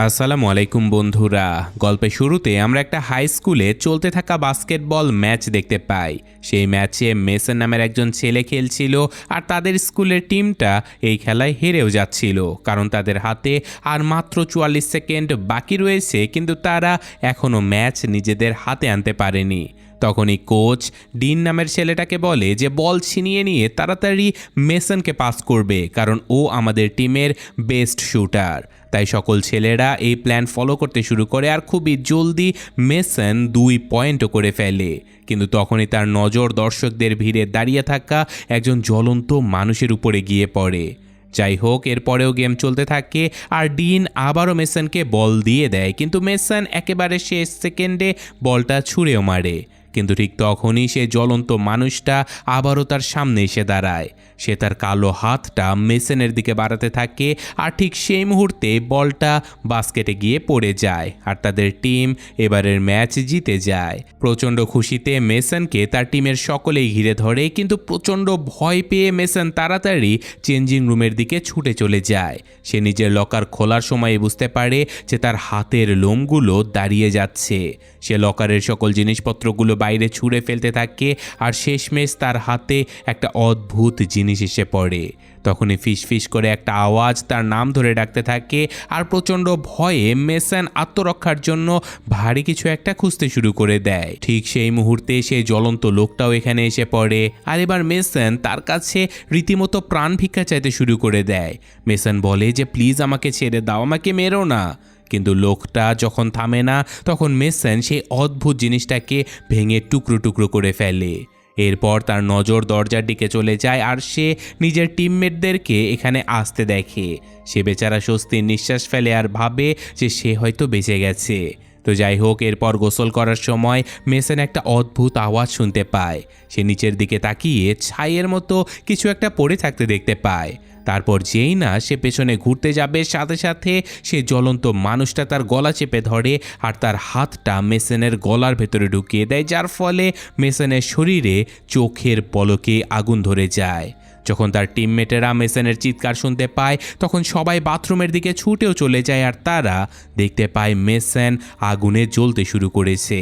আসসালামু আলাইকুম বন্ধুরা। গল্পের শুরুতে আমরা একটা হাই স্কুলে চলতে থাকা বাস্কেটবল ম্যাচ দেখতে পাই। সেই ম্যাচে মেসন নামের একজন ছেলে খেলছিল, আর তাদের স্কুলের টিমটা এই খেলায় হেরেও যাচ্ছিল, কারণ তাদের হাতে আর মাত্র 44 সেকেন্ড বাকি রয়েছে, কিন্তু তারা এখনও ম্যাচ নিজেদের হাতে আনতে পারেনি। তখনই কোচ ডিন নামের ছেলেটাকে বলে যে বল ছিনিয়ে নিয়ে তাড়াতাড়ি মেসনকে পাস করবে, কারণ ও আমাদের টিমের বেস্ট শুটার। তাই সকল ছেলেরা এই প্ল্যান ফলো করতে শুরু করে, আর খুবই জলদি মেসন 2 পয়েন্টও করে ফেলে। কিন্তু তখনই তার নজর দর্শকদের ভিড়ে দাঁড়িয়ে থাকা একজন জ্বলন্ত মানুষের উপরে গিয়ে পড়ে। যাই হোক, এরপরেও গেম চলতে থাকে, আর ডিন আবারও মেসনকে বল দিয়ে দেয়, কিন্তু মেসন একেবারে শেষ সেকেন্ডে বলটা ছুঁড়েও মারে। কিন্তু ঠিক তখনই সে জ্বলন্ত মানুষটা আবারও তার সামনে এসে দাঁড়ায়। সে তার কালো হাতটা মেসনের দিকে বাড়াতে থাকে, আর ঠিক সেই মুহূর্তে বলটা বাস্কেটে গিয়ে পড়ে যায়, আর তাদের টিম এবারের ম্যাচ জিতে যায়। প্রচণ্ড খুশিতে মেসনকে তার টিমের সকলেই ঘিরে ধরে, কিন্তু প্রচণ্ড ভয় পেয়ে মেসন তাড়াতাড়ি চেঞ্জিং রুমের দিকে ছুটে চলে যায়। সে নিজের লকার খোলার সময় বুঝতে পারে যে তার হাতের লোমগুলো দাঁড়িয়ে যাচ্ছে। সে লকারের সকল জিনিসপত্রগুলো বাইরে ছুঁড়ে ফেলতে থাকে, আর শেষমেশ তার হাতে একটা অদ্ভুত জিনিস এসে পড়ে। তখনই ফিস করে একটা আওয়াজ তার নাম ধরে ডাকতে থাকে, আর প্রচণ্ড ভয়ে মেসন আত্মরক্ষার জন্য ভারী কিছু একটা খুঁজতে শুরু করে দেয়। ঠিক সেই মুহূর্তে সেই জ্বলন্ত লোকটাও এখানে এসে পড়ে, আর এবার মেসন তার কাছে রীতিমতো প্রাণ ভিক্ষা চাইতে শুরু করে দেয়। মেসন বলে যে প্লিজ আমাকে ছেড়ে দাও, আমাকে মেরো না। কিন্তু লোকটা যখন থামে না, তখন মেসন সেই অদ্ভুত জিনিসটাকে ভেঙে টুকরো টুকরো করে ফেলে। এরপর তার নজর দরজার দিকে চলে যায়, আর সে নিজের টিমমেটদেরকে এখানে আসতে দেখে। সে বেচারা স্বস্তির নিঃশ্বাস ফেলে, আর ভাবে যে সে হয়তো বেঁচে গেছে। তো যাই হোক, এরপর গোসল করার সময় মেসন একটা অদ্ভুত আওয়াজ শুনতে পায়। সে নিচের দিকে তাকিয়ে ছাইয়ের মতো কিছু একটা পড়ে থাকতে দেখতে পায়। তারপর যেই না সে পেছনে ঘুরতে যাবে, সাথে সাথে সে জ্বলন্ত মানুষটা তার গলা চেপে ধরে, আর তার হাতটা মেসনের গলার ভেতরে ঢুকিয়ে দেয়, যার ফলে মেসনের শরীরে চোখের পলকে আগুন ধরে যায়। যখন তার টিমমেটেরা মেসনের চিৎকার শুনতে পায়, তখন সবাই বাথরুমের দিকে ছুটেও চলে যায়, আর তারা দেখতে পায় মেসন আগুনে জ্বলতে শুরু করেছে।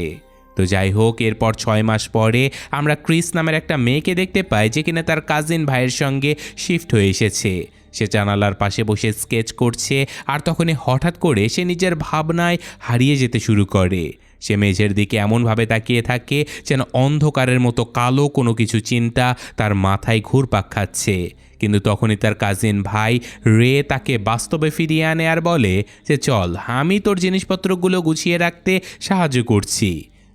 তো যাই হোক, এরপর 6 মাস পরে আমরা ক্রিস নামের একটা মেয়েকে দেখতে পাই, যে কিনা তার কাজিন ভাইয়ের সঙ্গে শিফট হয়ে এসেছে। সে জানালার পাশে বসে স্কেচ করছে, আর তখনই হঠাৎ করে সে নিজের ভাবনায় হারিয়ে যেতে শুরু করে। সে মেঝের দিকে এমনভাবে তাকিয়ে থাকে যেন অন্ধকারের মতো কালো কোনো কিছু চিন্তা তার মাথায় ঘুরপাক খাচ্ছে। কিন্তু তখনই তার কাজিন ভাই রে তাকে বাস্তবে ফিরিয়ে আনে, আর বলে যে চল, আমি তোর জিনিসপত্রগুলো গুছিয়ে রাখতে সাহায্য করছি।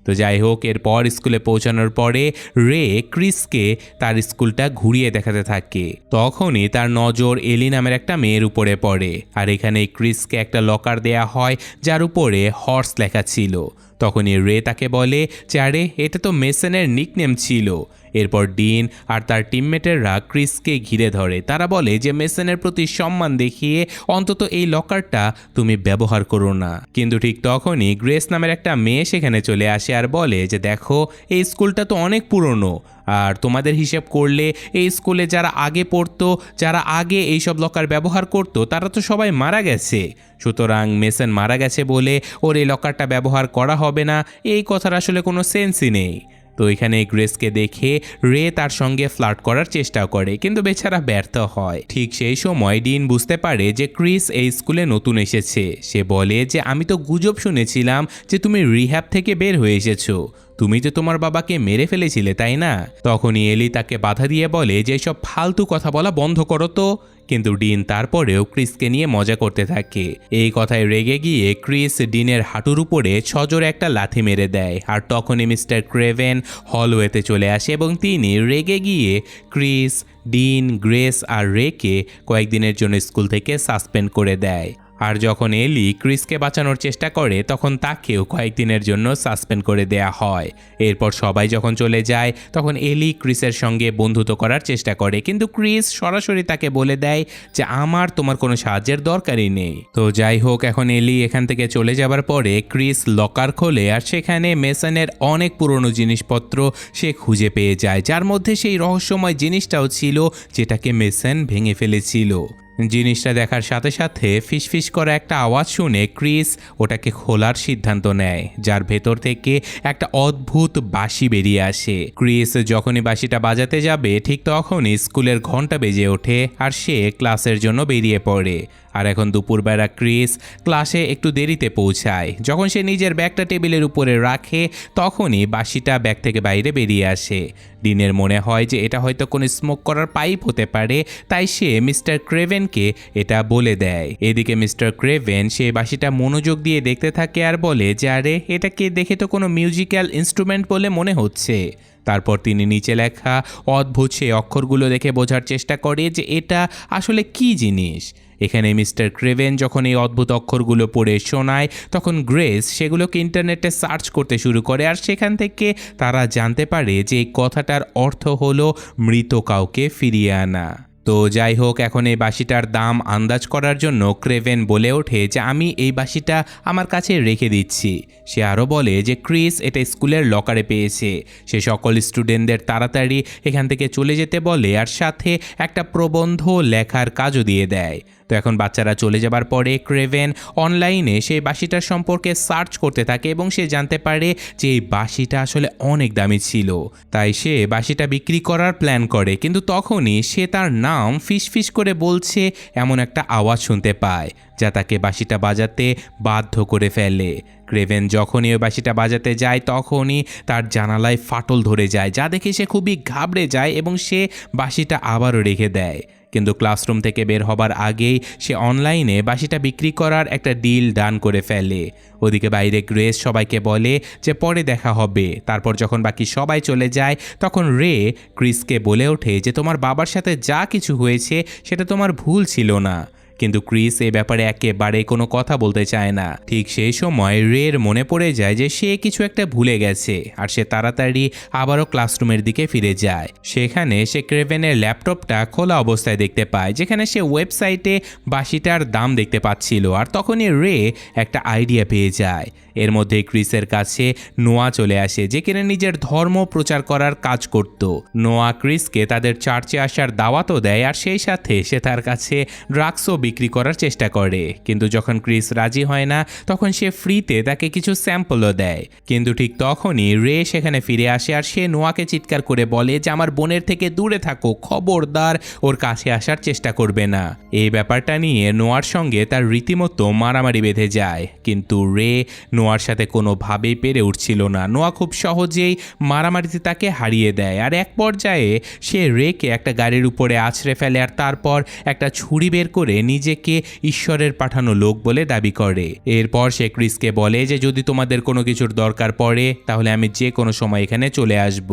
তো যাই হোক, এরপর স্কুলে পৌঁছানোর পরে রে ক্রিসকে তার স্কুলটা ঘুরিয়ে দেখাতে থাকে। তখনই তার নজর এলি নামের একটা মেয়ের উপরে পড়ে, আর এখানে ক্রিসকে একটা লকার দেয়া হয় যার উপরে হর্স লেখা ছিল। তখনই রে তাকে বলে যে আরে, এটা তো মেসনের নিকনেম ছিল। এরপর ডিন আর তার টিমমেটেররা ক্রিসকে ঘিরে ধরে। তারা বলে যে মেসনের প্রতি সম্মান দেখিয়ে অন্তত এই লকারটা তুমি ব্যবহার করো না। কিন্তু ঠিক তখনই গ্রেস নামের একটা মেয়ে সেখানে চলে আসে, আর বলে যে দেখো, এই স্কুলটা তো অনেক পুরনো, আর তোমাদের হিসেব করলে এই স্কুলে যারা আগে পড়তো, যারা আগে এইসব লকার ব্যবহার করতো, তারা তো সবাই মারা গেছে। সুতরাং মেসন মারা গেছে বলে ওর এই লকারটা ব্যবহার করা হবে না, এই কথার আসলে কোনো সেন্সই নেই। তো এখানে গ্রেসকে দেখে রে তার সঙ্গে ফ্লার্ট করার চেষ্টা করে, কিন্তু বেচারা ব্যর্থ হয়। ঠিক সেই সময় ডিন বুঝতে পারে যে ক্রিস এই স্কুলে নতুন এসেছে। সে বলে যে আমি তো গুজব শুনেছিলাম যে তুমি রিহ্যাব থেকে বের হয়ে এসেছো, তুমি তো তোমার বাবাকে মেরে ফেলেছিলে, তাই না? তখনই এলি তাকে বাধা দিয়ে বলে যে সব ফালতু কথা বলা বন্ধ করো তো। কিন্তু ডিন তারপরেও ক্রিসকে নিয়ে মজা করতে থাকে। এই কথায় রেগে গিয়ে ক্রিস ডিনের হাঁটুর উপরে সজোরে একটা লাথি মেরে দেয়, আর তখনই মিস্টার ক্রেভেন হলওয়েতে চলে আসে, এবং তিনি রেগে গিয়ে ক্রিস, ডিন, গ্রেস আর রেকে কয়েকদিনের জন্য স্কুল থেকে সাসপেন্ড করে দেয়। আর যখন এলি ক্রিসকে বাঁচানোর চেষ্টা করে, তখন তাকেও কয়েকদিনের জন্য সাসপেন্ড করে দেয়া হয়। এরপর সবাই যখন চলে যায়, তখন এলি ক্রিসের সঙ্গে বন্ধুত্ব করার চেষ্টা করে, কিন্তু ক্রিস সরাসরি তাকে বলে দেয় যে আমার তোমার কোনো সাহায্যের দরকারই নেই। তো যাই হোক, এখন এলি এখান থেকে চলে যাবার পরে ক্রিস লকার খোলে, আর সেখানে মেসনের অনেক পুরনো জিনিসপত্র সে খুঁজে পেয়ে যায়, যার মধ্যে সেই রহস্যময় জিনিসটাও ছিল যেটাকে মেসন ভেঙে ফেলেছিল। জিনিসটা দেখার সাথে সাথে ফিসফিস করা একটা আওয়াজ শুনে ক্রিস ওটাকে খোলার সিদ্ধান্ত নেয়, যার ভেতর থেকে একটা অদ্ভুত বাঁশি বেরিয়ে আসে। ক্রিস যখনই বাঁশিটা বাজাতে যাবে ঠিক তখনই স্কুলের ঘন্টা বেজে ওঠে আর সে ক্লাসের জন্য বেরিয়ে পড়ে। আর এখন দুপুরবেলা ক্রিস ক্লাসে একটু দেরিতে পৌঁছায়। যখন সে নিজের ব্যাগটা টেবিলের উপরে রাখে তখনই বাঁশিটা ব্যাগ থেকে বাইরে বেরিয়ে আসে। ডিনের মনে হয় যে এটা হয়তো কোনো স্মোক করার পাইপ হতে পারে, তাই সে মিস্টার ক্রেভেনকে এটা বলে দেয়। এদিকে মিস্টার ক্রেভেন সে বাঁশিটা মনোযোগ দিয়ে দেখতে থাকে আর বলে যে আরে এটাকে দেখে তো কোনো মিউজিক্যাল ইনস্ট্রুমেন্ট বলে মনে হচ্ছে। তারপর তিনি নিচে লেখা অদ্ভুত সেই অক্ষরগুলো দেখে বোঝার চেষ্টা করে যে এটা আসলে কি জিনিস। এখানে মিস্টার ক্রেভেন যখন এই অদ্ভুত অক্ষরগুলো পড়ে শোনায় তখন গ্রেস সেগুলোকে ইন্টারনেটে সার্চ করতে শুরু করে আর সেখান থেকে তারা জানতে পারে যে এই কথাটার অর্থ হলো মৃত কাউকে ফিরিয়ে আনা। তো যাই হোক, এখন এই বাঁশিটার দাম আন্দাজ করার জন্য ক্রেভেন বলে ওঠে যে আমি এই বাঁশিটা আমার কাছে রেখে দিচ্ছি। সে আরও বলে যে ক্রিস এটা স্কুলের লকারে পেয়েছে। সে সকল স্টুডেন্টদের তাড়াতাড়ি এখান থেকে চলে যেতে বলে আর সাথে একটা প্রবন্ধ লেখার কাজও দিয়ে দেয়। তো এখন বাচ্চারা চলে যাবার পরে ক্রেভেন অনলাইনে সেই বাঁশিটার সম্পর্কে সার্চ করতে থাকে এবং সে জানতে পারে যে এই বাঁশিটা আসলে অনেক দামি ছিল। তাই সে বাঁশিটা বিক্রি করার প্ল্যান করে, কিন্তু তখনই সে তার নাম ফিসফিস করে বলছে এমন একটা আওয়াজ শুনতে পায় যা তাকে বাঁশিটা বাজাতে বাধ্য করে ফেলে। ক্রেভেন যখনই ওই বাঁশিটা বাজাতে যায় তখনই তার জানালায় ফাটল ধরে যায়, যা দেখে সে খুবই ঘাবড়ে যায় এবং সে বাঁশিটা আবারও রেখে দেয়। কিন্তু ক্লাসরুম থেকে বের হবার আগেই সে অনলাইনে বাঁশিটা বিক্রি করার একটা ডিল ডান করে ফেলে। ওদিকে বাইরে গ্রেস সবাইকে বলে যে পরে দেখা হবে। তারপর যখন বাকি সবাই চলে যায় তখন রে ক্রিসকে বলে ওঠে যে তোমার বাবার সাথে যা কিছু হয়েছে সেটা তোমার ভুল ছিল না। কিন্তু ক্রিস এই ব্যাপারে একেবারে কোনো কথা বলতে চায় না। ঠিক সেই সময় রের মনে পড়ে যায় যে সে কিছু একটা ভুলে গেছে আর সে তাড়াতাড়ি আবারও ক্লাসরুমের দিকে ফিরে যায়। সেখানে সে ক্রেভেনের ল্যাপটপটা খোলা অবস্থায় দেখতে পায়, যেখানে সে ওয়েবসাইটে বাঁশিটার দাম দেখতে পাচ্ছিল। আর তখনই রে একটা আইডিয়া পেয়ে যায়। এর মধ্যে ক্রিসের কাছে নোয়া চলে আসে, যে কিনা নিজের ধর্ম প্রচার করার কাজ করত। নোয়া ক্রিসকে তাদের চার্চে আসার দাওয়াতও দেয় আর সেই সাথে সে তার কাছে ড্রাগসও বিক্রি করার চেষ্টা করে। কিন্তু যখন ক্রিস রাজি হয় না তখন সে ফ্রিতে তাকে কিছু স্যাম্পলও দেয়। কিন্তু ঠিক তখনই রে সেখানে ফিরে আসে আর সে নোয়াকে চিৎকার করে বলে যে আমার বোনের থেকে দূরে থাকো, খবরদার ওর কাছে আসার চেষ্টা করবে না। এই ব্যাপারটা নিয়ে নোয়ার সঙ্গে তার রীতিমতো মারামারি বেঁধে যায়, কিন্তু রে নোয়ার সাথে কোনোভাবেই পেরে উঠছিল না। নোয়া খুব সহজেই মারামারিতে তাকে হারিয়ে দেয় আর এক পর্যায়ে সে রেকে একটা গাড়ির উপরে আছড়ে ফেলে আর তারপর একটা ছুরি বের করে নিজেকে ঈশ্বরের পাঠানো লোক বলে দাবি করে। এরপর সে ক্রিসকে বলে যে যদি তোমাদের কোনো কিছুর দরকার পড়ে তাহলে আমি যে কোনো সময় এখানে চলে আসব।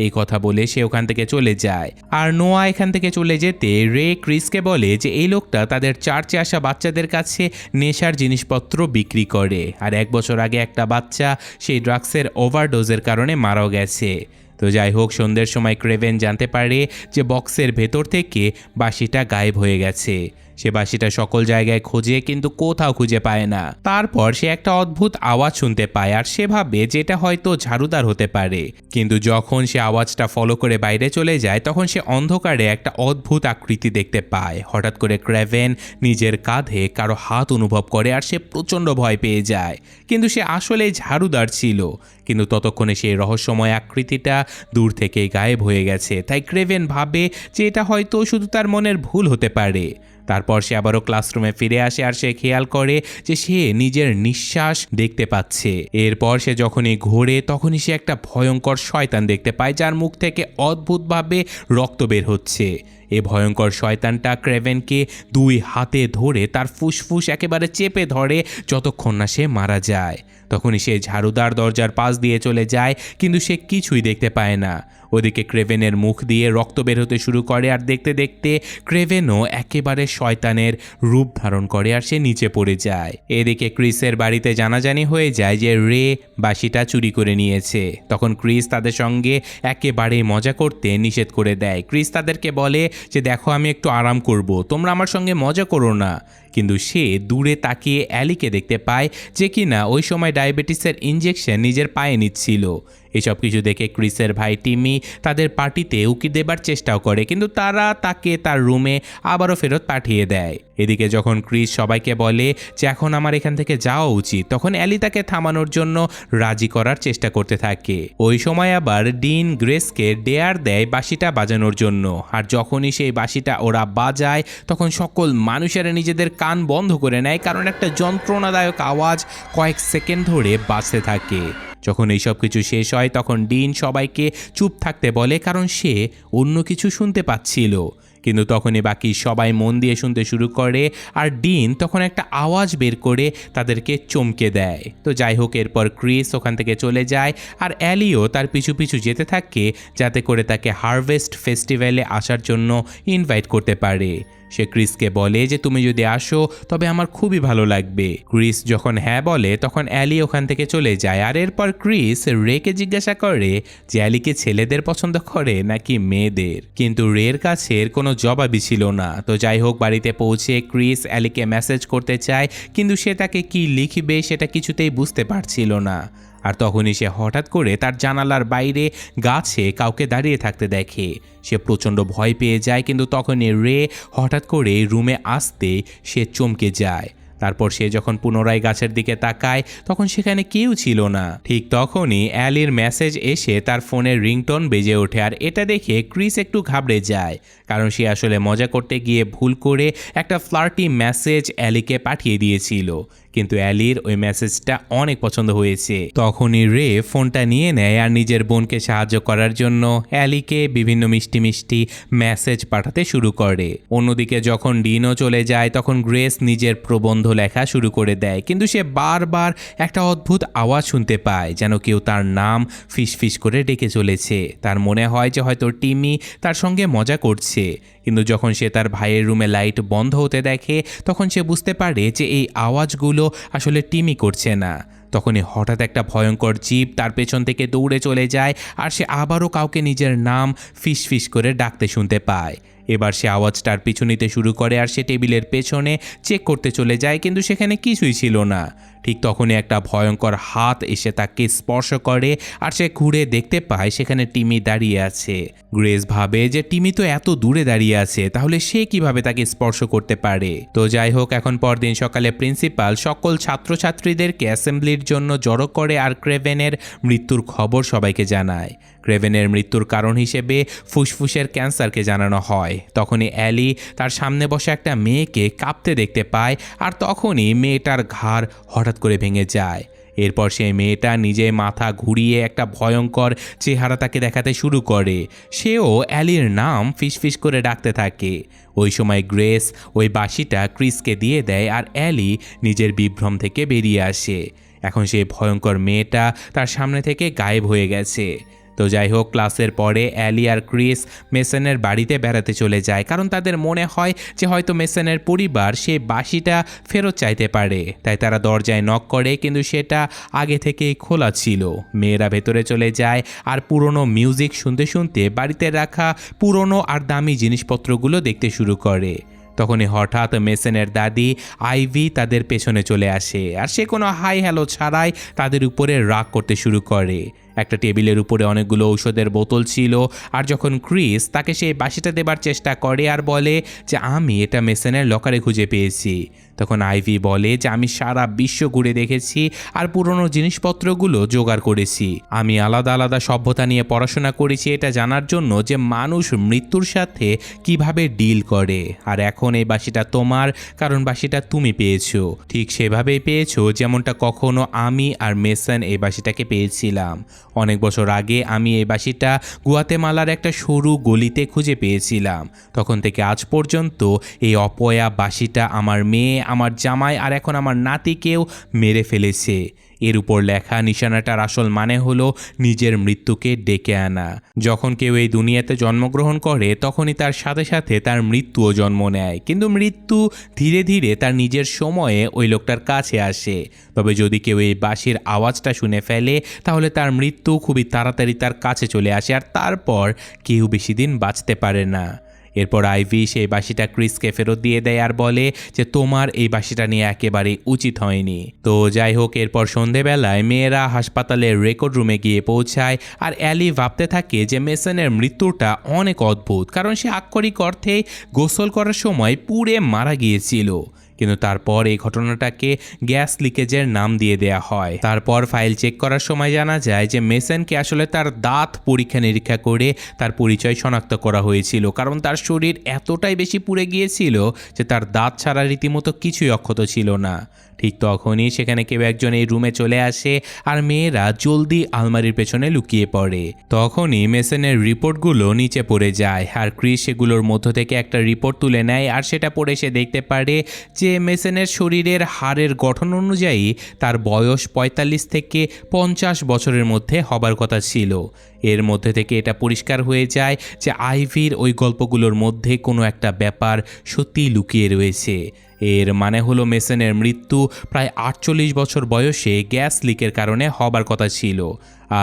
এই কথা বলে সে ওখান থেকে চলে যায়। আর নোয়া এখান থেকে চলে যেতে রে ক্রিসকে বলে যে এই লোকটা তাদের চার্চে আসা বাচ্চাদের কাছে নেশার জিনিসপত্র বিক্রি করে আর 1 বছর আগে একটা বাচ্চা সেই ড্রাগসের ওভারডোজের কারণে মারাও গেছে। তো যাই হোক, সন্ধ্যের সময় ক্রেভেন জানতে পারে যে বক্সের ভেতর থেকে বাঁশিটা গায়েব হয়ে গেছে। সে বাঁশিটা সকল জায়গায় খোঁজে কিন্তু কোথাও খুঁজে পায় না। তারপর সে একটা অদ্ভুত আওয়াজ শুনতে পায় আর সে ভাবে যেটা হয়তো ঝাড়ুদার হতে পারে। কিন্তু যখন সে আওয়াজটা ফলো করে বাইরে চলে যায় তখন সে অন্ধকারে একটা অদ্ভুত আকৃতি দেখতে পায়। হঠাৎ করে ক্রেভেন নিজের কাঁধে কারো হাত অনুভব করে আর সে প্রচণ্ড ভয় পেয়ে যায়। কিন্তু সে আসলে ঝাড়ুদার ছিল। কিন্তু ততক্ষণে সেই রহস্যময় আকৃতিটা দূর থেকেই গায়েব হয়ে গেছে। তাই ক্রেভেন ভাবে যে এটা হয়তো শুধু তার মনের ভুল হতে পারে। তারপর সে আবারও ক্লাসরুমে ফিরে আসে আর সে খেয়াল করে যে সে নিজের নিঃশ্বাস দেখতে পাচ্ছে। এরপর সে যখনই ঘোরে তখনই সে একটা ভয়ঙ্কর শয়তান দেখতে পায় যার মুখ থেকে অদ্ভুতভাবে রক্ত বের হচ্ছে। এই ভয়ঙ্কর শয়তানটা ক্রেভেনকে 2 হাতে ধরে তার ফুসফুস একেবারে চেপে ধরে যতক্ষণ না সে মারা যায়। তখনই সে ঝাড়ুদার দরজার পাশ দিয়ে চলে যায়, কিন্তু সে কিছুই দেখতে পায় না। ওদিকে ক্রেভেনের মুখ দিয়ে রক্ত বের হতে শুরু করে আর দেখতে দেখতে ক্রেভেনও একেবারে শয়তানের রূপ ধারণ করে আর সে নিচে পড়ে যায়। এদিকে ক্রিসের বাড়িতে জানাজানি হয়ে যায় যে রে বাঁশিটা চুরি করে নিয়েছে। তখন ক্রিস তাদের সঙ্গে একেবারে মজা করতে নিষেধ করে দেয়। ক্রিস তাদেরকে বলে যে দেখো আমি একটু আরাম করব, তোমরা আমার সঙ্গে মজা করো না। কিন্তু সে দূরে তাকিয়ে অ্যালিকে দেখতে পায় যে কিনা ওই সময় ডায়াবেটিসের ইঞ্জেকশন নিজের পায়ে নিচ্ছিল। এসব কিছু দেখে ক্রিসের ভাই টিমি তাদের পার্টিতে উকি দেবার চেষ্টাও করে, কিন্তু তারা তাকে তার রুমে আবারও ফেরত পাঠিয়ে দেয়। এদিকে যখন ক্রিস সবাইকে বলে যে এখন আমার এখান থেকে যাওয়া উচিত, তখন অ্যালি তাকে থামানোর জন্য রাজি করার চেষ্টা করতে থাকে। ওই সময় আবার ডিন গ্রেসকে ডেয়ার দেয় বাঁশিটা বাজানোর জন্য, আর যখনই সেই বাঁশিটা ওরা বাজায় তখন সকল মানুষেরা নিজেদের কান বন্ধ করে নেয়, কারণ একটা যন্ত্রণাদায়ক আওয়াজ কয়েক সেকেন্ড ধরে বাজতে থাকে। যখন এইসব কিছু শেষ হয় তখন ডিন সবাইকে চুপ থাকতে বলে, কারণ সে অন্য কিছু শুনতে পাচ্ছিল। কিন্তু তখনই বাকি সবাই মন দিয়ে শুনতে শুরু করে, আর ডিন তখন একটা আওয়াজ বের করে তাদেরকে চমকে দেয়। তো যাই হোক, এরপর ক্রিস ওখান থেকে চলে যায় আর অ্যালিও তার পিছু পিছু যেতে থাকে যাতে করে তাকে হারভেস্ট ফেস্টিভ্যালে আসার জন্য ইনভাইট করতে পারে। সে ক্রিসকে বলে যে তুমি যদি আসো তবে আমার খুবই ভালো লাগবে। ক্রিস যখন হ্যাঁ বলে তখন অ্যালি ওখান থেকে চলে যায়, আর এরপর ক্রিস রেকে জিজ্ঞাসা করে যে অ্যালিকে ছেলেদের পছন্দ করে নাকি মেয়েদের, কিন্তু রের কাছে এর কোনো জবাবই ছিল না। তো যাই হোক, বাড়িতে পৌঁছে ক্রিস অ্যালিকে মেসেজ করতে চায়, কিন্তু সে তাকে কি লিখবে সেটা কিছুতেই বুঝতে পারছিল না। আর তখনই সে হঠাৎ করে তার জানালার বাইরে গাছে কাউকে দাঁড়িয়ে থাকতে দেখে। সে প্রচণ্ড ভয় পেয়ে যায়, কিন্তু তখনই রে হঠাৎ করে রুমে আসতে সে চমকে যায়। তারপর সে যখন পুনরায় গাছের দিকে তাকায় তখন সেখানে কেউ ছিল না। ঠিক তখনই অ্যালির মেসেজ এসে তার ফোনের রিংটোন বেজে ওঠে, আর এটা দেখে ক্রিস একটু ঘাবড়ে যায়, কারণ সে আসলে মজা করতে গিয়ে ভুল করে একটা ফ্লার্টি মেসেজ অ্যালিকে পাঠিয়ে দিয়েছিল। কিন্তু অ্যালির ওই মেসেজটা অনেক পছন্দ হয়েছে। তখনই রে ফোনটা নিয়ে নেয় আর নিজের বোনকে সাহায্য করার জন্য অ্যালিকে বিভিন্ন মিষ্টি মিষ্টি মেসেজ পাঠাতে শুরু করে। অন্যদিকে যখন ডিনও চলে যায় তখন গ্রেস নিজের প্রবন্ধ লেখা শুরু করে দেয়, কিন্তু সে বারবার একটা অদ্ভুত আওয়াজ শুনতে পায়, যেন কেউ তার নাম ফিসফিস করে ডেকে চলেছে। তার মনে হয় যে হয়তো টিমি তার সঙ্গে মজা করছে, কিন্তু যখন সে তার ভাইয়ের রুমে লাইট বন্ধ হতে দেখে তখন সে বুঝতে পারে যে এই আওয়াজগুলো আসলে টিমি করছে না। তখনই হঠাৎ একটা ভয়ঙ্কর জীব তার পেছন থেকে দৌড়ে চলে যায়, আর সে আবারও কাউকে নিজের নাম ফিসফিস করে ডাকতে শুনতে পায়। এবার সে আওয়াজটার পিছু নিতে শুরু করে আর সে টেবিলের পেছনে চেক করতে চলে যায়, কিন্তু সেখানে কিছুই ছিল না। ঠিক তখনই একটা ভয়ঙ্কর হাত এসে তাকে স্পর্শ করে আর সে ঘুরে দেখতে পায় সেখানে টিমি দাঁড়িয়ে আছে। গ্রেস ভাবে যে টিমি তো এত দূরে দাঁড়িয়ে আছে, তাহলে সে কিভাবে তাকে স্পর্শ করতে পারে। তো যাই হোক, এখন পরদিন সকালে প্রিন্সিপাল সকল ছাত্রছাত্রীদেরকে অ্যাসেম্বলির জন্য জড়ো করে আর ক্রেভেনের মৃত্যুর খবর সবাইকে জানায়। ক্রেভেনের মৃত্যুর কারণ হিসেবে ফুসফুসের ক্যান্সারকে জানানো হয়। তখনই অ্যালি তার সামনে বসে একটা মেয়েকে কাঁপতে দেখতে পায়, আর তখনই মেয়েটার ঘাড় হঠাৎ করে ভেঙে যায়। এরপর সেই মেয়েটা নিজে মাথা ঘুরিয়ে একটা ভয়ঙ্কর চেহারা তাকে দেখাতে শুরু করে। সেও অ্যালির নাম ফিসফিস করে ডাকতে থাকে। ওই সময় গ্রেস ওই বাঁশিটা ক্রিসকে দিয়ে দেয় আর অ্যালি নিজের বিভ্রম থেকে বেরিয়ে আসে। এখন সেই ভয়ঙ্কর মেয়েটা তার সামনে থেকে গায়েব হয়ে গেছে। তো যাই হোক, ক্লাসের পরে অ্যালি আর ক্রিস মেসনের বাড়িতে বেড়াতে চলে যায়, কারণ তাদের মনে হয় যে হয়তো মেসনের পরিবার সেই বাঁশিটা ফেরত চাইতে পারে। তাই তারা দরজায় নক করে, কিন্তু সেটা আগে থেকেই খোলা ছিল। মেয়েরা ভেতরে চলে যায় আর পুরনো মিউজিক শুনতে শুনতে বাড়িতে রাখা পুরনো আর দামি জিনিসপত্রগুলো দেখতে শুরু করে। তখনই হঠাৎ মেসনের দাদি আইভি তাদের পেছনে চলে আসে, আর সে কোনো হাই হ্যালো ছাড়াই তাদের উপরে রাগ করতে শুরু করে। একটা টেবিলের উপরে অনেকগুলো ঔষধের বোতল ছিল, আর যখন ক্রিস তাকে সেই বাঁশিটা দেবার চেষ্টা করে আর বলে যে আমি এটা মেসনের লকারে খুঁজে পেয়েছি, তখন আইভি বলে যে আমি সারা বিশ্ব ঘুরে দেখেছি আর পুরনো জিনিসপত্রগুলো জোগাড় করেছি। আমি আলাদা আলাদা সভ্যতা নিয়ে পড়াশোনা করেছি এটা জানার জন্য যে মানুষ মৃত্যুর সাথে কিভাবে ডিল করে। আর এখন এই বাঁশিটা তোমার, কারণ বাঁশিটা তুমি পেয়েছো, ঠিক সেভাবেই পেয়েছো যেমনটা কখনো আমি আর মেসন এই বাঁশিটাকে পেয়েছিলাম। অনেক বছর আগে আমি এই বাঁশিটা গুয়াতেমালার একটা সরু গলিতে খুঁজে পেয়েছিলাম। তখন থেকে আজ পর্যন্ত এই অপয়া বাঁশিটা আমার মেয়ে, আমার জামাই আর এখন আমার নাতিকেও মেরে ফেলেছে। এর উপর লেখা নিশানাটার আসল মানে হলো নিজের মৃত্যুকে ডেকে আনা। যখন কেউ এই দুনিয়াতে জন্মগ্রহণ করে তখনই তার সাথে সাথে তার মৃত্যুও জন্ম নেয়, কিন্তু মৃত্যু ধীরে ধীরে তার নিজের সময়ে ওই লোকটার কাছে আসে। তবে যদি কেউ এই বাঁশির আওয়াজটা শুনে ফেলে তাহলে তার মৃত্যু খুবই তাড়াতাড়ি তার কাছে চলে আসে, আর তারপর কেউ বেশি দিন বাঁচতে পারে না। এরপর আইভি সেই বাঁশিটা ক্রিসকে ফেরত দিয়ে দেয় আর বলে যে তোমার এই বাঁশিটা নিয়ে একেবারে উচিত হয়নি। তো যাই হোক, এরপর সন্ধেবেলায় মেয়েরা হাসপাতালের রেকর্ড রুমে গিয়ে পৌঁছায় আর অ্যালি ভাবতে থাকে যে মেসনের মৃত্যুটা অনেক অদ্ভুত, কারণ সে আক্ষরিক অর্থেই গোসল করার সময় পুড়ে মারা গিয়েছিল। কিন্তু তারপর এই ঘটনাটাকে গ্যাস লিকেজের নাম দিয়ে দেয়া হয়। তারপর ফাইল চেক করার সময় জানা যায় যে মেসনকে আসলে তার দাঁত পরীক্ষা নিরীক্ষা করে তার পরিচয় শনাক্ত করা হয়েছিল, কারণ তার শরীর এতটাই বেশি পুড়ে গিয়েছিল যে তার দাঁত ছাড়া রীতিমতো কিছুই অক্ষত ছিল না। ঠিক তখনই সেখানে কেউ একজন এই রুমে চলে আসে আর মেয়েরা জলদি আলমারির পেছনে লুকিয়ে পড়ে। তখনই মেসনের রিপোর্টগুলো নিচে পড়ে যায় আর ক্রিস সেগুলোর মধ্য থেকে একটা রিপোর্ট তুলে নেয় আর সেটা পড়ে সে দেখতে পারে যে মেসনের শরীরের হাড়ের গঠন অনুযায়ী তার বয়স ৪৫ থেকে ৫০ বছরের মধ্যে হবার কথা ছিল। এর মধ্যে থেকে এটা পরিষ্কার হয়ে যায় যে আইভির ওই গল্পগুলোর মধ্যে কোনো একটা ব্যাপার সত্যিই লুকিয়ে রয়েছে। এর মানে হলো মেসনের মৃত্যু প্রায় ৪৮ বছর বয়সে গ্যাস লিকের কারণে হবার কথা ছিল,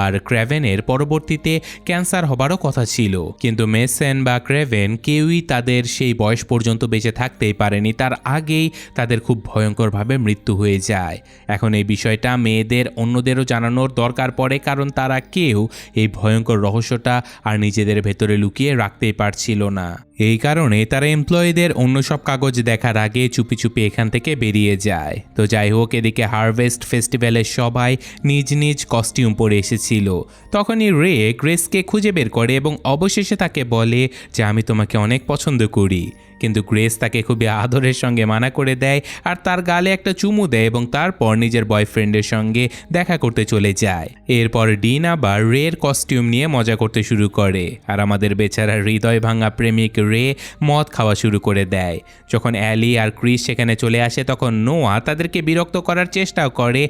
আর ক্রেভেনের পরবর্তীতে ক্যান্সার হবারও কথা ছিল। কিন্তু মেসন বা ক্রেভেন কেউই তাদের সেই বয়স পর্যন্ত বেঁচে থাকতেই পারেনি, তার আগেই তাদের খুব ভয়ঙ্করভাবে মৃত্যু হয়ে যায়। এখন এই বিষয়টা মেয়েদের অন্যদেরও জানানোর দরকার পড়ে, কারণ তারা কেউ এই ভয়ঙ্কর রহস্যটা আর নিজেদের ভেতরে লুকিয়ে রাখতেই পারছিল না। এই কারণে তারা এমপ্লয়ীদের অন্য সব কাগজ দেখার আগে চুপি চুপি এখান থেকে বেরিয়ে যায়। তো যাই হোক, এদিকে হারভেস্ট ফেস্টিভ্যালের সবাই নিজ নিজ কস্টিউম পরে এসেছিল। তখনই রে গ্রেসকে খুঁজে বের করে এবং অবশেষে তাকে বলে যে আমি তোমাকে অনেক পছন্দ করি। কিন্তু গ্রেস তাকে খুবই আদরের সঙ্গে মানা করে দেয় আর তার গালে একটা চুমু দেয় এবং তারপর নিজের বয়ফ্রেন্ডের সঙ্গে দেখা করতে চলে যায়। এরপর ডিন আবার রের কস্টিউম নিয়ে মজা করতে শুরু করে আর আমাদের বেচারা হৃদয় ভাঙা প্রেমিক রে মদ খাওয়া শুরু করে দেয়। যখন অ্যালি আর ক্রিস সেখানে চলে আসে তখন নোয়া তাদেরকে বিরক্ত করার চেষ্টাও করে।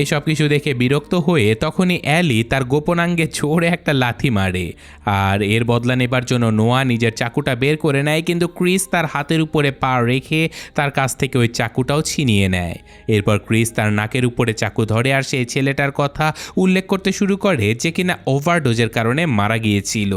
এসব কিছু দেখে বিরক্ত হয়ে তখনই অ্যালি তার গোপনাঙ্গে জোরে একটা লাথি মারে আর এর বদলা নেবার জন্য নোয়া নিজের চাকুটা বের করে নেয়, কিন্তু ক্রিস তার হাতের উপরে পা রেখে তার কাছ থেকে ওই চাকুটাও ছিনিয়ে নেয়। এরপর ক্রিস তার নাকের উপরে চাকু ধরে আর সেই ছেলেটার কথা উল্লেখ করতে শুরু করে যে কিনা ওভারডোজের কারণে মারা গিয়েছিল।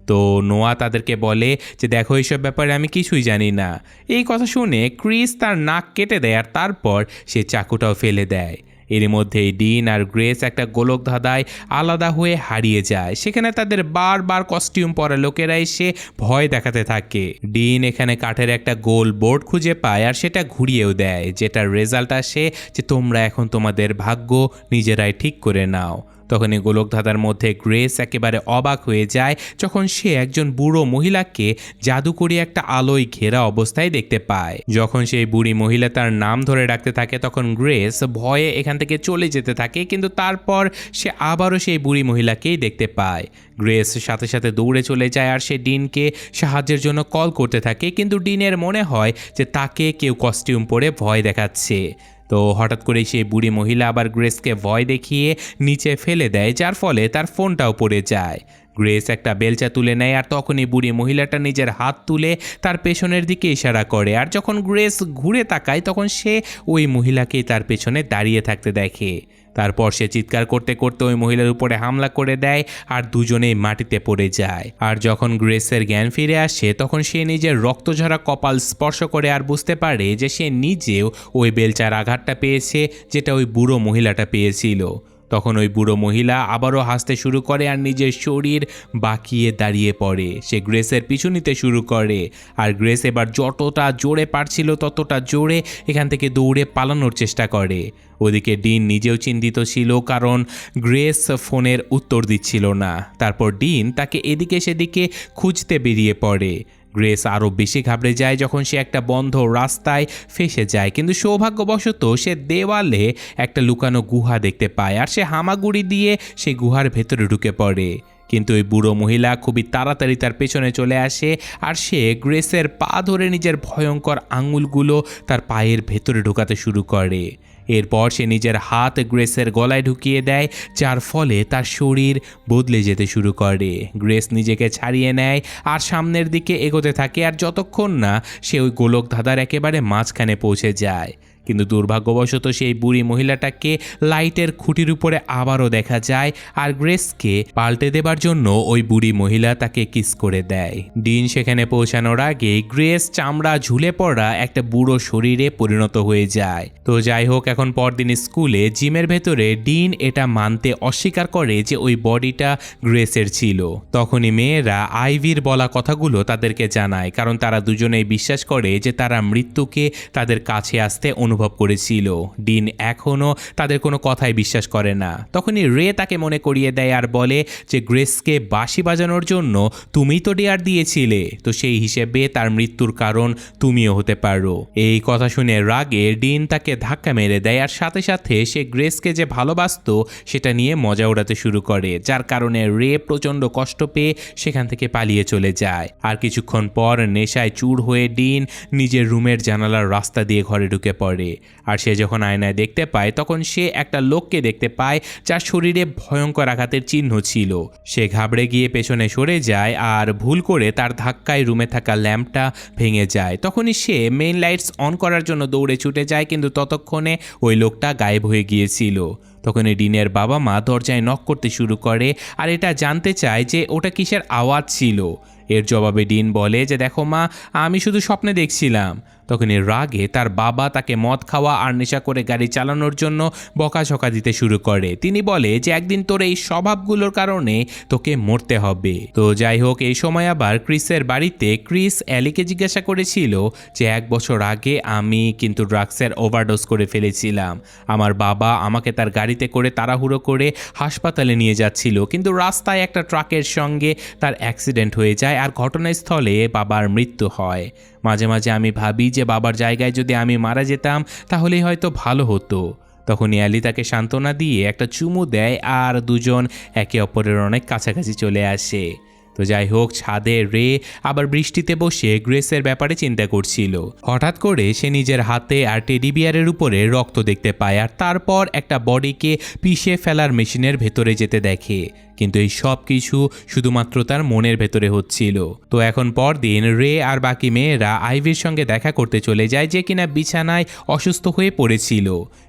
তো নোয়া তাদেরকে বলে যে দেখো, এইসব ব্যাপারে আমি কিছুই জানি না। এই কথা শুনে ক্রিস তার নাক কেটে দেয় আর তারপর সে চাকুটাও ফেলে দেয়। এর মধ্যেই ডিন আর গ্রেস একটা গোলক ধাঁধায় আলাদা হয়ে হারিয়ে যায়। সেখানে তাদের বারবার কস্টিউম পরা লোকেরা এসে ভয় দেখাতে থাকে। ডিন এখানে কাঠের একটা গোল বোর্ড খুঁজে পায় আর সেটা ঘুরিয়েও দেয়, যেটার রেজাল্ট আসে যে তোমরা এখন তোমাদের ভাগ্য নিজেরাই ঠিক করে নাও। তখন এই গোলক ধাঁধার মধ্যে গ্রেস একেবারে অবাক হয়ে যায় যখন সে একজন বুড়ো মহিলাকে জাদুকরি একটা আলোয় ঘেরা অবস্থায় দেখতে পায়। যখন সেই বুড়ি মহিলা তার নাম ধরে ডাকতে থাকে তখন গ্রেস ভয়ে এখান থেকে চলে যেতে থাকে, কিন্তু তারপর সে আবারও সেই বুড়ি মহিলাকেই দেখতে পায়। গ্রেস সাথে সাথে দৌড়ে চলে যায় আর সে ডিনকে সাহায্যের জন্য কল করতে থাকে, কিন্তু ডিনের মনে হয় যে তাকে কেউ কস্টিউম পরে ভয় দেখাচ্ছে। তো হঠাৎ করে সেই বুড়ি মহিলা আবার গ্রেসকে ভয় দেখিয়ে নিচে ফেলে দেয়, যার ফলে তার ফোনটাও পড়ে যায়। গ্রেস একটা বেলচা তুলে নেয় আর তখনই বুড়ি মহিলাটা নিজের হাত তুলে তার পেছনের দিকে ইশারা করে, আর যখন গ্রেস ঘুরে তাকায় তখন সে ওই মহিলাকেই তার পেছনে দাঁড়িয়ে থাকতে দেখে। তারপর সে চিৎকার করতে করতে ওই মহিলার উপরে হামলা করে দেয় আর দুজনেই মাটিতে পড়ে যায়। আর যখন গ্রেসের জ্ঞান ফিরে আসে তখন সে নিজের রক্তঝরা কপাল স্পর্শ করে আর বুঝতে পারে যে সে নিজেও ওই বেলচার আঘাতটা পেয়েছে যেটা ওই বুড়ো মহিলাটা পেয়েছিল। তখন ওই বুড়ো মহিলা আবারও হাসতে শুরু করে আর নিজের শরীর বাঁকিয়ে দাঁড়িয়ে পড়ে। সে গ্রেসের পিছু নিতে শুরু করে আর গ্রেস এবার যতটা জোরে পারছিল ততটা জোরে এখান থেকে দৌড়ে পালানোর চেষ্টা করে। ওদিকে ডিন নিজেও চিন্তিত ছিল, কারণ গ্রেস ফোনের উত্তর দিচ্ছিল না। তারপর ডিন তাকে এদিকে সেদিকে খুঁজতে বেরিয়ে পড়ে। গ্রেস আরও বেশি ঘাবড়ে যায় যখন সে একটা বন্ধ রাস্তায় ফেসে যায়, কিন্তু সৌভাগ্যবশত সে দেওয়ালে একটা লুকানো গুহা দেখতে পায় আর সে হামাগুড়ি দিয়ে সেই গুহার ভেতরে ঢুকে পড়ে। কিন্তু ওই বুড়ো মহিলা খুবই তাড়াতাড়ি তার পেছনে চলে আসে আর সে গ্রেসের পা ধরে নিজের ভয়ঙ্কর আঙুলগুলো তার পায়ের ভেতরে ঢোকাতে শুরু করে। এরপর সে নিজের হাত গ্রেসের গলায় ঢুকিয়ে দেয়, যার ফলে তার শরীর বদলে যেতে শুরু করে। গ্রেস নিজেকে ছাড়িয়ে নেয় আর সামনের দিকে এগোতে থাকে, আর যতক্ষণ না সে ওই গোলক ধাঁধার একেবারে মাঝখানে পৌঁছে যায়। কিন্তু দুর্ভাগ্যবশত সেই বুড়ি মহিলাটাকে লাইটের খুঁটির উপরে আবারও দেখা যায়, আর গ্রেসকে পাল্টে দেবার জন্য ওই বুড়ি মহিলা তাকে কিস করে দেয়। ডিন সেখানে পৌঁছানোর আগে গ্রেস চামড়া ঝুলে পড়া একটা বুড়ো শরীরে পরিণত হয়ে যায়। তো যাই হোক, এখন পরদিন স্কুলে জিমের ভেতরে ডিন এটা মানতে অস্বীকার করে যে ওই বডিটা গ্রেসের ছিল। তখনই মেয়েরা আইভির বলা কথাগুলো তাদেরকে জানায়, কারণ তারা দুজনেই বিশ্বাস করে যে তারা মৃত্যুকে তাদের কাছে আসতে অনুভব করেছিল। ডিন এখনও তাদের কোনো কথাই বিশ্বাস করে না। তখনই রে তাকে মনে করিয়ে দেয় আর বলে যে গ্রেসকে বাঁশি বাজানোর জন্য তুমিই তো ডেয়ার দিয়েছিলে, তো সেই হিসেবে তার মৃত্যুর কারণ তুমিও হতে পারো। এই কথা শুনে রাগে ডিন তাকে ধাক্কা মেরে দেয়, আর সাথে সাথে সে গ্রেসকে যে ভালোবাসতো সেটা নিয়ে মজা ওড়াতে শুরু করে, যার কারণে রে প্রচণ্ড কষ্ট পেয়ে সেখান থেকে পালিয়ে চলে যায়। আর কিছুক্ষণ পর নেশায় চুর হয়ে ডিন নিজের রুমের জানালার রাস্তা দিয়ে ঘরে ঢুকে পড়ে। আর সে যখন আয়নায় দেখতে পায় তখন সে একটা লোককে দেখতে পায় যার শরীরে ভয়ঙ্কর আঘাতের চিহ্ন ছিল। সে ঘাবড়ে গিয়ে পেছনে সরে যায় আর ভুল করে তার ধাক্কায় রুমে থাকা ল্যাম্পটা ভেঙে যায়। তখনই সে মেইন লাইটস অন করার জন্য দৌড়ে ছুটে যায়, কিন্তু ততক্ষণে ওই লোকটা গায়েব হয়ে গিয়েছিল। তখনই ডিনের বাবা মা দরজায় নক করতে শুরু করে আর এটা জানতে চায় যে ওটা কিসের আওয়াজ ছিল। এর জবাবে ডিন বলে যে দেখো মা, আমি শুধু স্বপ্নে দেখছিলাম। তখনই রাগে তার বাবা তাকে মদ খাওয়া আর নেশা করে গাড়ি চালানোর জন্য বকাঝকা দিতে শুরু করে। তিনি বলে যে একদিন তোর এই স্বভাবগুলোর কারণে তোকে মরতে হবে। তো যাই হোক, এই সময় আবার ক্রিসের বাড়িতে ক্রিস অ্যালিকে জিজ্ঞাসা করেছিল যে 1 বছর আগে আমি কিন্তু ড্রাগসের ওভারডোজ করে ফেলেছিলাম। আমার বাবা আমাকে তার গাড়িতে করে তাড়াহুড়ো করে হাসপাতালে নিয়ে যাচ্ছিল, কিন্তু রাস্তায় একটা ট্রাকের সঙ্গে তার অ্যাক্সিডেন্ট হয়ে যায় আর ঘটনাস্থলে বাবার মৃত্যু হয়। মাঝে মাঝে আমি ভাবি যে বাবার জায়গায় যদি আমি মারা যেতাম তাহলেই হয়তো ভালো হতো। তখনই অ্যালি তাকে সান্ত্বনা দিয়ে একটা চুমু দেয় আর দুজন একে অপরের অনেক কাছাকাছি চলে আসে। তো যাই হোক, ছাদে রে আবার বৃষ্টিতে বসে গ্রেসের ব্যাপারে চিন্তা করছিল। হঠাৎ করে সে নিজের হাতে আর টেডি বিয়ারের উপরে রক্ত দেখতে পায়, আর তারপর একটা বডিকে পিষে ফেলার মেশিনের ভেতরে যেতে দেখে। কিন্তু এই সব কিছু শুধুমাত্র তার মনের ভেতরে হচ্ছিল। তো এখন পরদিন রে আর বাকি মেয়েরা আইভির সঙ্গে দেখা করতে চলে যায়, যে কিনা বিছানায় অসুস্থ হয়ে পড়েছিল।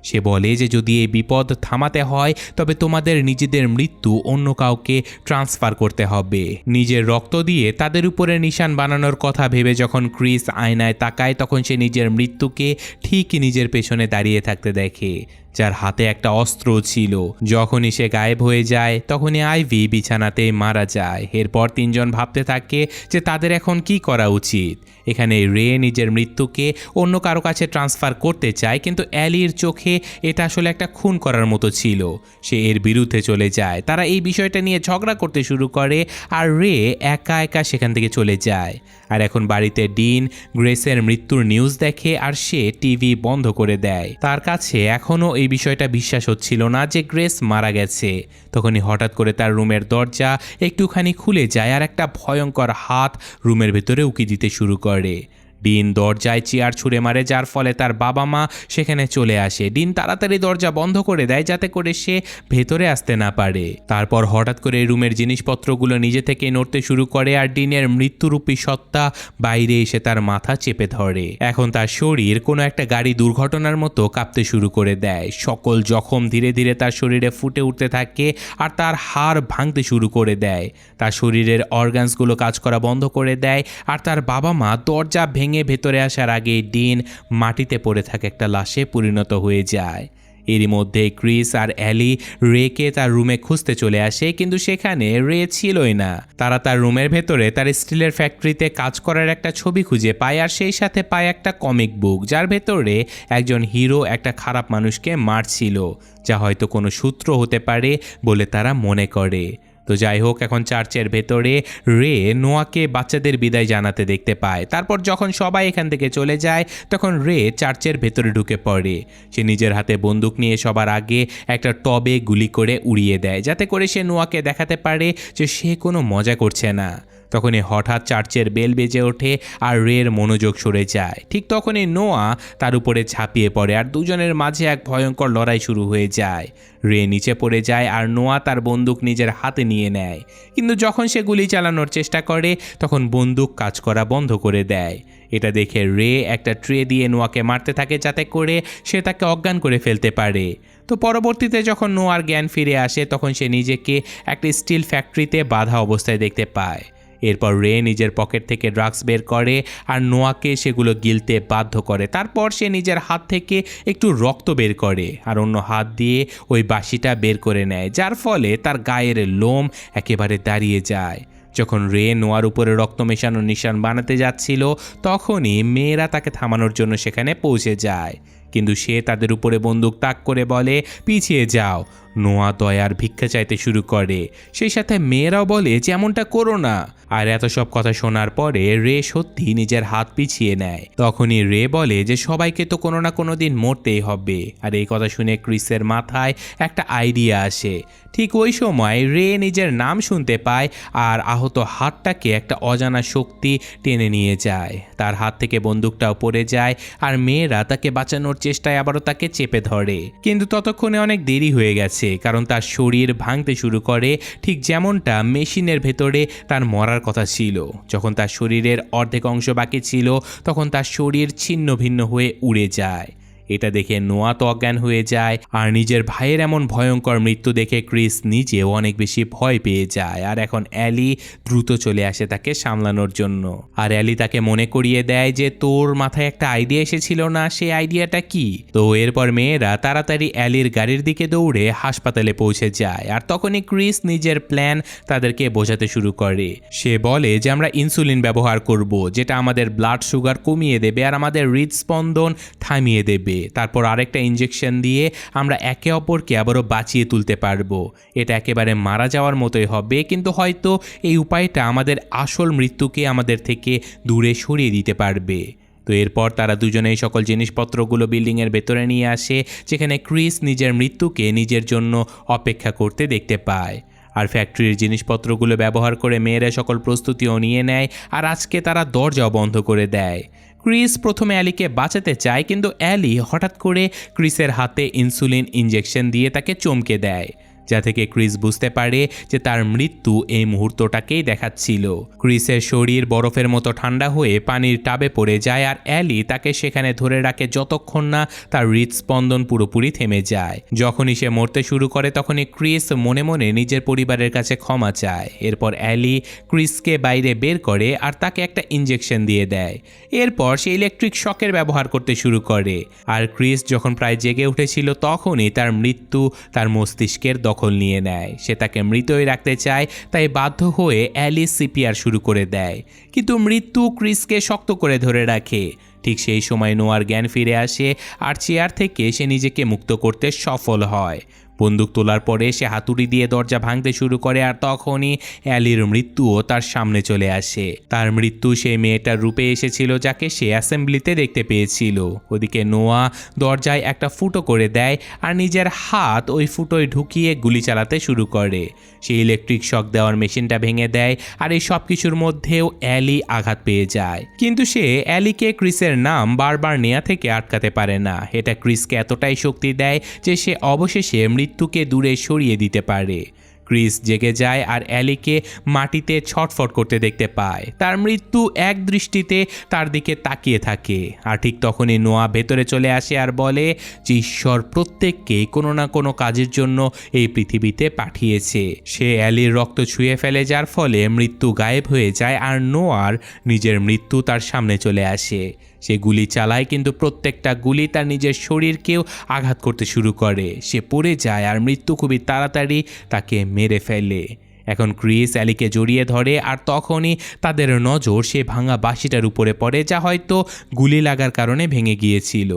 সে বলে যে যদি এই বিপদ থামাতে হয় তবে তোমাদের নিজেদের মৃত্যু অন্য কাউকে ট্রান্সফার করতে হবে। নিজের রক্ত দিয়ে তাদের উপরে নিশান বানানোর কথা ভেবে যখন ক্রিস আয়নায় তাকায় তখন সে নিজের মৃত্যুকে ঠিক নিজের পেছনে দাঁড়িয়ে থাকতে দেখে, যার হাতে একটা অস্ত্র ছিল। যখনই সে গায়েব হয়ে যায় তখনই আইভি বিছানাতেই মারা যায়। এরপর তিনজন ভাবতে থাকে যে তাদের এখন কি করা উচিত। এখানে রে নিজের মৃত্যুকে অন্য কারো কাছে ট্রান্সফার করতে চায়, কিন্তু অ্যালির চোখে এটা আসলে একটা খুন করার মতো ছিল। সে এর বিরুদ্ধে চলে যায়। তারা এই বিষয়টা নিয়ে ঝগড়া করতে শুরু করে আর রে একা একা সেখান থেকে চলে যায়। আর এখন বাড়িতে ডিন গ্রেসের মৃত্যুর নিউজ দেখে আর সে টিভি বন্ধ করে দেয়। তার কাছে এখনও এই বিষয়টা বিশ্বাস হচ্ছিল না যে গ্রেস মারা গেছে। তখনই হঠাৎ করে তার রুমের দরজা একটুখানি খুলে যায় আর একটা ভয়ঙ্কর হাত রুমের ভেতরে উকি দিতে শুরু করে। ডিন দরজায় চেয়ার ছুঁড়ে মারে, যার ফলে তার বাবা মা সেখানে চলে আসে। ডিন তাড়াতাড়ি দরজা বন্ধ করে দেয় যাতে করে সে ভেতরে আসতে না পারে। তারপর হঠাৎ করে রুমের জিনিসপত্রগুলো নিজে থেকে নড়তে শুরু করে আর ডিনের মৃত্যুরূপী সত্তা বাইরে এসে তার মাথা চেপে ধরে। এখন তার শরীর কোনো একটা গাড়ি দুর্ঘটনার মতো কাঁপতে শুরু করে দেয়। সকল জখম ধীরে ধীরে তার শরীরে ফুটে উঠতে থাকে আর তার হাড় ভাঙতে শুরু করে দেয়। তার শরীরের অর্গানসগুলো কাজ করা বন্ধ করে দেয় আর তার বাবা মা দরজা ভেঙে ভেতরে আসার আগে ডিন মাটিতে পড়ে থাকে একটা লাশে পরিণত হয়ে যায়। এরই মধ্যে ক্রিস আর অ্যালি রেকে তার রুমে খুঁজতে চলে আসে, কিন্তু সেখানে রে ছিলই না। তারা তার রুমের ভেতরে তার স্টিলের ফ্যাক্টরিতে কাজ করার একটা ছবি খুঁজে পায় আর সেই সাথে পায় একটা কমিক বুক, যার ভেতরে একজন হিরো একটা খারাপ মানুষকে মারছিল, যা হয়তো কোনো সূত্র হতে পারে বলে তারা মনে করে। তো যাই হোক, এখন চার্চের ভেতরে রে নোয়াকে বাচ্চাদের বিদায় জানাতে দেখতে পায়। তারপর যখন সবাই এখান থেকে চলে যায় তখন রে চার্চের ভেতরে ঢুকে পড়ে। সে নিজের হাতে বন্দুক নিয়ে সবার আগে একটা টবে গুলি করে উড়িয়ে দেয়, যাতে করে সে নোয়াকে দেখাতে পারে যে সে কোনো মজা করছে না। তখনই হঠাৎ চার্চের বেল বেজে ওঠে আর রের মনোযোগ সরে যায়। ঠিক তখনই নোয়া তার উপরে ঝাঁপিয়ে পড়ে আর দুজনের মাঝে এক ভয়ঙ্কর লড়াই শুরু হয়ে যায়। রে নিচে পড়ে যায় আর নোয়া তার বন্দুক নিজের হাতে নিয়ে নেয়, কিন্তু যখন সে গুলি চালানোর চেষ্টা করে তখন বন্দুক কাজ করা বন্ধ করে দেয়। এটা দেখে রে একটা ট্রে দিয়ে নোয়াকে মারতে থাকে যাতে করে সে তাকে অজ্ঞান করে ফেলতে পারে। তো পরবর্তীতে যখন নোয়ার জ্ঞান ফিরে আসে তখন সে নিজেকে একটা স্টিল ফ্যাক্টরিতে বাঁধা অবস্থায় দেখতে পায়। এরপর রে নিজের পকেট থেকে ড্রাগস বের করে আর নোয়াকে সেগুলো গিলতে বাধ্য করে। তারপর সে নিজের হাত থেকে একটু রক্ত বের করে আর অন্য হাত দিয়ে ওই বাঁশিটা বের করে নেয়, যার ফলে তার গায়ের লোম একেবারে দাঁড়িয়ে যায়। যখন রে নোয়ার উপরে রক্ত মেশানোর নিশান বানাতে যাচ্ছিল তখনই মেয়েরা তাকে থামানোর জন্য সেখানে পৌঁছে যায়, কিন্তু সে তাদের উপরে বন্দুক তাক করে বলে পিছিয়ে যাও। নোয়া দয়ার ভিক্ষা চাইতে শুরু করে, সেই সাথে মেয়েরাও বলে যে এমনটা করো না। আর এত সব কথা শোনার পরে রে সত্যি নিজের হাত পিছিয়ে নেয়। তখনই রে বলে যে সবাইকে তো কোনো না কোনো দিন মরতেই হবে। আর এই কথা শুনে ক্রিসের মাথায় একটা আইডিয়া আসে। ঠিক ওই সময় রে নিজের নাম শুনতে পায় আর আহত হাতটাকে একটা অজানা শক্তি টেনে নিয়ে যায়। তার হাত থেকে বন্দুকটাও পড়ে যায় আর মেয়েরা তাকে বাঁচানোর চেষ্টায় আবারও তাকে চেপে ধরে, কিন্তু ততক্ষণে অনেক দেরি হয়ে গেছে, কারণ তার শরীর ভাঙতে শুরু করে ঠিক যেমনটা মেশিনের ভেতরে তার মরার কথা ছিল। যখন তার শরীরের অর্ধেক অংশ বাকি ছিল তখন তার শরীর ছিন্ন ভিন্ন হয়ে উড়ে যায়। এটা দেখে নোয়া তো অজ্ঞান হয়ে যায় আর নিজের ভাইয়ের এমন ভয়ঙ্কর মৃত্যু দেখে ক্রিস নিজেও অনেক বেশি ভয় পেয়ে যায়। আর এখন অ্যালি দ্রুত চলে আসে তাকে সামলানোর জন্য। আর অ্যালি তাকে মনে করিয়ে দেয় যে তোর মাথায় একটা আইডিয়া এসেছিল না, সেই আইডিয়াটা কি? তো এরপর মেয়েরা তাড়াতাড়ি অ্যালির গাড়ির দিকে দৌড়ে হাসপাতালে পৌঁছে যায়। আর তখনই ক্রিস নিজের প্ল্যান তাদেরকে বোঝাতে শুরু করে। সে বলে যে আমরা ইনসুলিন ব্যবহার করব, যেটা আমাদের ব্লাড সুগার কমিয়ে দেবে আর আমাদের হৃদস্পন্দন থামিয়ে দেবে। তারপর আরেকটা ইনজেকশন দিয়ে আমরা একে অপরকে আবারও বাঁচিয়ে তুলতে পারবো। এটা একেবারে মারা যাওয়ার মতোই হবে, কিন্তু হয়তো এই উপায়টা আমাদের আসল মৃত্যুকে আমাদের থেকে দূরে সরিয়ে দিতে পারবে। তো এরপর তারা দুজনেই সকল জিনিসপত্রগুলো বিল্ডিংয়ের ভেতরে নিয়ে আসে, যেখানে ক্রিস নিজের মৃত্যুকে নিজের জন্য অপেক্ষা করতে দেখতে পায়। আর ফ্যাক্টরির জিনিসপত্রগুলো ব্যবহার করে মেয়েরা সকল প্রস্তুতিও নিয়ে নেয় আর আজকে তারা দরজাও বন্ধ করে দেয়। ক্রিস প্রথমে অ্যালিকে বাঁচাতে চায়, কিন্তু অ্যালি হঠাৎ করে ক্রিসের হাতে ইনসুলিন ইনজেকশন দিয়ে তাকে চমকে দেয়, যা থেকে ক্রিস বুঝতে পারে যে তার মৃত্যু এই মুহূর্তটাকেই দেখাচ্ছিল। ক্রিসের শরীর বরফের মতো ঠান্ডা হয়ে পানির টাবে পড়ে যায় আর অ্যালি তাকে সেখানে ধরে রাখে যতক্ষণ না তার হৃদস্পন্দন পুরোপুরি থেমে যায়। যখনই সে মরতে শুরু করে তখনই ক্রিস মনে মনে নিজের পরিবারের কাছে ক্ষমা চায়। এরপর অ্যালি ক্রিসকে বাইরে বের করে আর তাকে একটা ইনজেকশন দিয়ে দেয়। এরপর সে ইলেকট্রিক শকের ব্যবহার করতে শুরু করে। আর ক্রিস যখন প্রায় জেগে উঠেছিল তখনই তার মৃত্যু তার মস্তিষ্কের দখল নিয়ে নেয়। সে তাকে মৃতই রাখতে চায়, তাই বাধ্য হয়ে অ্যালি সিপিআর শুরু করে দেয়, কিন্তু মৃত্যু ক্রিসকে শক্ত করে ধরে রাখে। ঠিক সেই সময় নোয়ার জ্ঞান ফিরে আসে আর চেয়ার থেকে সে নিজেকে মুক্ত করতে সফল হয়। বন্দুক তোলার পরে সে হাতুড়ি দিয়ে দরজা ভাঙতে শুরু করে আর তখনই অ্যালির মৃত্যুও তার সামনে চলে আসে। তার মৃত্যু সেই মেয়েটার রূপে এসেছিল যাকে সে অ্যাসেম্বলিতে দেখতে পেয়েছিল। ওদিকে নোয়া দরজায় একটা ফুটো করে দেয় আর নিজের হাত ওই ফুটোয় ঢুকিয়ে গুলি চালাতে শুরু করে। সে ইলেকট্রিক শক দেওয়ার মেশিনটা ভেঙে দেয় আর এই সব কিছুর মধ্যেও অ্যালি আঘাত পেয়ে যায়, কিন্তু সে অ্যালিকে ক্রিসের নাম বারবার নেয়া থেকে আটকাতে পারে না। এটা ক্রিসকে এতটাই শক্তি দেয় যে সে অবশেষে মৃত্যুকে দূরে সরিয়ে দিতে পারে। ক্রিস জেগে যায় আর অ্যালিকে মাটিতে ছটফট করতে দেখতে পায়। তার মৃত্যু এক দৃষ্টিতে তার দিকে তাকিয়ে থাকে। আর ঠিক তখনই নোয়া ভেতরে চলে আসে আর বলে যে ঈশ্বর প্রত্যেককে কোনো না কোনো কাজের জন্য এই পৃথিবীতে পাঠিয়েছে। সে অ্যালির রক্ত ছুঁয়ে ফেলে, যার ফলে মৃত্যু গায়েব হয়ে যায় আর নোয়ার নিজের মৃত্যু তার সামনে চলে আসে। সে গুলি চালায়, কিন্তু প্রত্যেকটা গুলি তার নিজের শরীরকেও আঘাত করতে শুরু করে। সে পড়ে যায় আর মৃত্যু খুবই তাড়াতাড়ি তাকে মেরে ফেলে। এখন ক্রিস অ্যালিকে জড়িয়ে ধরে আর তখনই তাদের নজর সে ভাঙা বাঁশিটার উপরে পড়ে, যা হয়তো গুলি লাগার কারণে ভেঙে গিয়েছিল।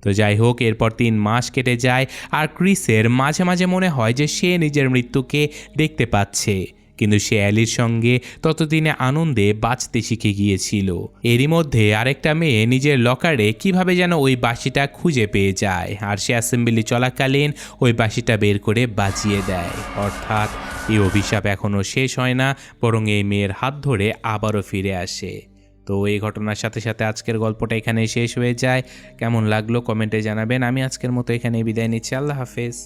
তো যাই হোক, এরপর 3 মাস কেটে যায় আর ক্রিসের মাঝে মাঝে মনে হয় যে সে নিজের মৃত্যুকে দেখতে পাচ্ছে, কিন্তু সে অ্যালির সঙ্গে ততদিনে আনন্দে বাঁচতে শিখে গিয়েছিল। এরই মধ্যে আরেকটা মেয়ে নিজের লকারে কিভাবে যেন ওই বাঁশিটা খুঁজে পেয়ে যায় আর সে অ্যাসেম্বলি চলাকালীন ওই বাঁশিটা বের করে বাজিয়ে দেয়। অর্থাৎ এই অভিশাপ এখনও শেষ হয় না, বরং এই মেয়ের হাত ধরে আবারও ফিরে আসে। তো এই ঘটনার সাথে সাথে আজকের গল্পটা এখানেই শেষ হয়ে যায়। কেমন লাগলো কমেন্টে জানাবেন। আমি আজকের মতো এখানে বিদায় নিচ্ছি। আল্লাহ হাফেজ।